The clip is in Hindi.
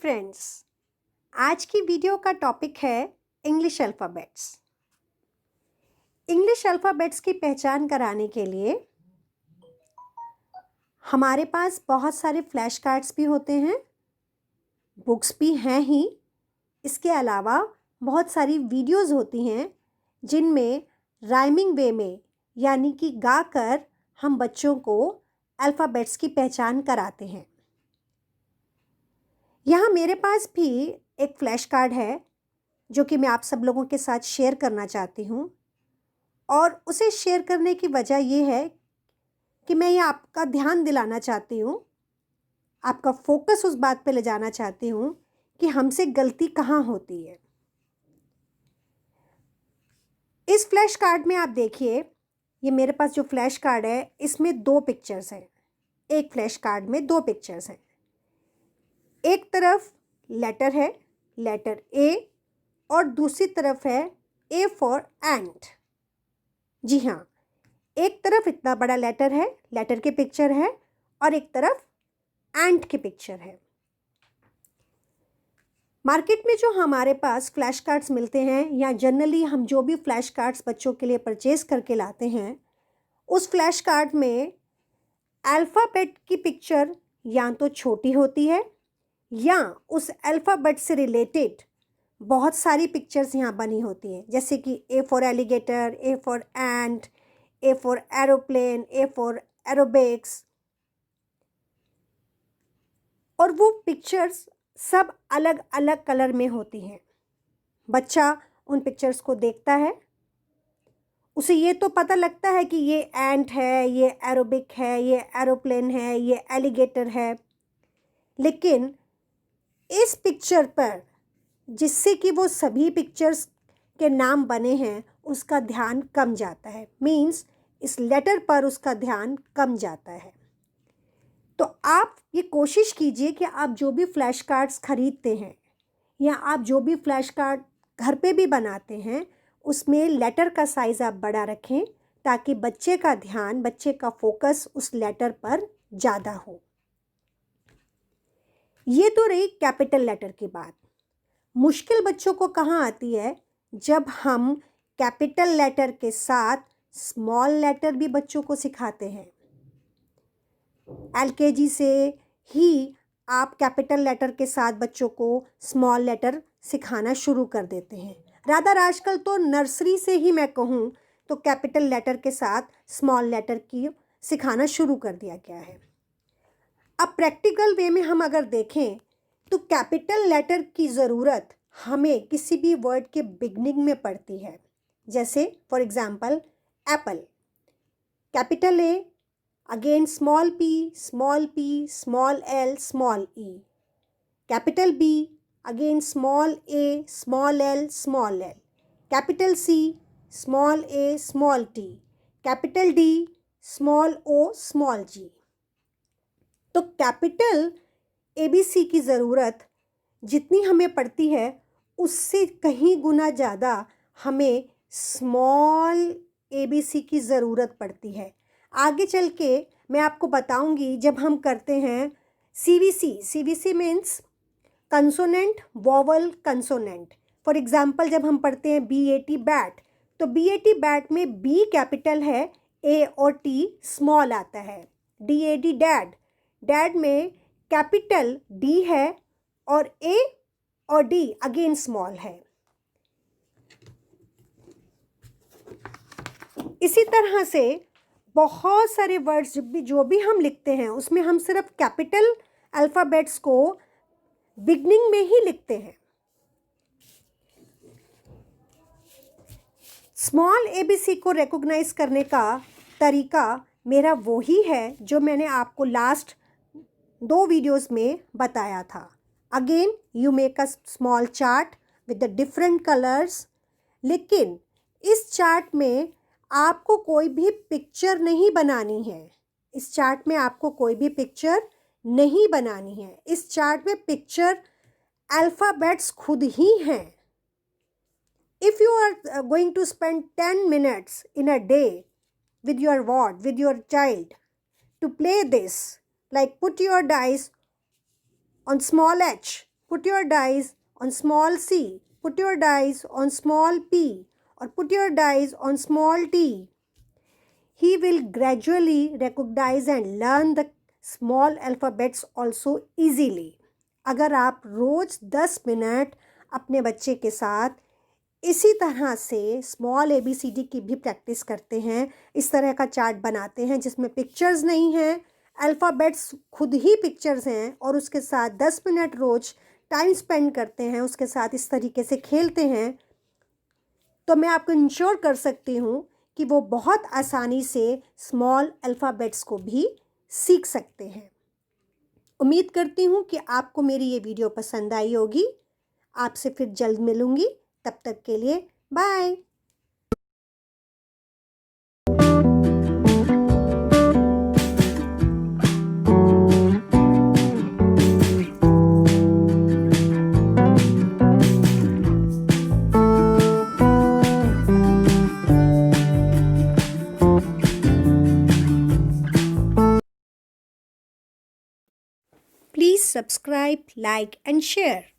फ्रेंड्स, आज की वीडियो का टॉपिक है इंग्लिश अल्फ़ाबेट्स। इंग्लिश अल्फ़ाबेट्स की पहचान कराने के लिए हमारे पास बहुत सारे फ्लैश कार्ड्स भी होते हैं, बुक्स भी हैं ही। इसके अलावा बहुत सारी वीडियोस होती हैं जिनमें राइमिंग वे में यानी कि गाकर हम बच्चों को अल्फ़ाबेट्स की पहचान कराते हैं। यहाँ मेरे पास भी एक फ्लैश कार्ड है जो कि मैं आप सब लोगों के साथ शेयर करना चाहती हूँ, और उसे शेयर करने की वजह ये है कि मैं ये आपका ध्यान दिलाना चाहती हूँ, आपका फोकस उस बात पे ले जाना चाहती हूँ कि हमसे गलती कहाँ होती है। इस फ्लैश कार्ड में आप देखिए, ये मेरे पास जो फ्लैश कार्ड है इसमें 2 पिक्चर्स हैं। एक फ्लैश कार्ड में 2 पिक्चर्स हैं। एक तरफ लेटर है, लेटर ए, और दूसरी तरफ है ए फॉर एंट। जी हाँ, एक तरफ इतना बड़ा लेटर है, लेटर की पिक्चर है, और एक तरफ एंट की पिक्चर है। मार्केट में जो हमारे पास फ्लैश कार्ड्स मिलते हैं या जनरली हम जो भी फ्लैश कार्ड्स बच्चों के लिए परचेज करके लाते हैं, उस फ्लैश कार्ड में अल्फ़ाबेट की पिक्चर या तो छोटी होती है या उस अल्फ़ाबेट से रिलेटेड बहुत सारी पिक्चर्स यहाँ बनी होती हैं, जैसे कि A for alligator, A for ant, A for aeroplane, A for aerobics. और वो पिक्चर्स सब अलग अलग कलर में होती हैं। बच्चा उन पिक्चर्स को देखता है, उसे ये तो पता लगता है कि ये एंट है, ये एरोबिक है, ये एरोप्लेन है, ये एलिगेटर है, लेकिन इस पिक्चर पर जिससे कि वो सभी पिक्चर्स के नाम बने हैं उसका ध्यान कम जाता है। मीन्स इस लेटर पर उसका ध्यान कम जाता है। तो आप ये कोशिश कीजिए कि आप जो भी फ्लैश कार्ड्स खरीदते हैं या आप जो भी फ्लैश कार्ड घर पे भी बनाते हैं, उसमें लेटर का साइज़ आप बड़ा रखें ताकि बच्चे का ध्यान, बच्चे का फोकस उस लेटर पर ज़्यादा हो। ये तो रही कैपिटल लेटर की बात। मुश्किल बच्चों को कहाँ आती है? जब हम कैपिटल लेटर के साथ स्मॉल लेटर भी बच्चों को सिखाते हैं। एलकेजी से ही आप कैपिटल लेटर के साथ बच्चों को स्मॉल लेटर सिखाना शुरू कर देते हैं। रादर आजकल तो नर्सरी से ही मैं कहूँ तो कैपिटल लेटर के साथ स्मॉल लेटर की सिखाना शुरू कर दिया गया है। अब प्रैक्टिकल वे में हम अगर देखें तो कैपिटल लेटर की ज़रूरत हमें किसी भी वर्ड के बिगनिंग में पड़ती है। जैसे for example apple, capital A, again small P, small L, small E. Capital B, again small A, small L, small L. Capital C, small A, small T. Capital D, small O, small G. तो कैपिटल ABC की ज़रूरत जितनी हमें पड़ती है उससे कहीं गुना ज़्यादा हमें स्मॉल ABC की ज़रूरत पड़ती है। आगे चल के मैं आपको बताऊंगी जब हम करते हैं CVC means consonant, vowel, consonant. For example जब हम पढ़ते हैं BAT बैट, तो BAT बैट में B कैपिटल है, A और T स्मॉल आता है। DAD डैड, डैड में कैपिटल D है और A और D अगेन स्मॉल है। इसी तरह से बहुत सारे वर्ड्स जो भी हम लिखते हैं उसमें हम सिर्फ कैपिटल अल्फ़ाबेट्स को बिगनिंग में ही लिखते हैं। स्मॉल ABC को रिकॉग्नाइज करने का तरीका मेरा वही है जो मैंने आपको लास्ट 2 वीडियोस में बताया था। Again you make a small chart with the different colours, लेकिन इस चार्ट में आपको कोई भी पिक्चर नहीं बनानी है। इस चार्ट में आपको कोई भी पिक्चर नहीं बनानी है। इस चार्ट में पिक्चर अल्फ़ाबेट्स खुद ही हैं। If you are going to spend 10 minutes in a day with your ward, with your child to play this, like put your dice on small h, put your dice on small c, put your dice on small p, or put your dice on small t. He will gradually recognize and learn the small alphabets also easily. अगर आप रोज़ 10 मिनट अपने बच्चे के साथ इसी तरह से स्मॉल ABCD की भी प्रैक्टिस करते हैं, इस तरह का चार्ट बनाते हैं जिसमें पिक्चर्स नहीं हैं, अल्फ़ाबेट्स खुद ही पिक्चर्स हैं, और उसके साथ 10 मिनट रोज़ टाइम स्पेंड करते हैं, उसके साथ इस तरीके से खेलते हैं, तो मैं आपको इंश्योर कर सकती हूँ कि वो बहुत आसानी से स्मॉल अल्फ़ाबेट्स को भी सीख सकते हैं। उम्मीद करती हूँ कि आपको मेरी ये वीडियो पसंद आई होगी। आपसे फिर जल्द मिलूँगी, तब तक के लिए bye. Please subscribe, like and share.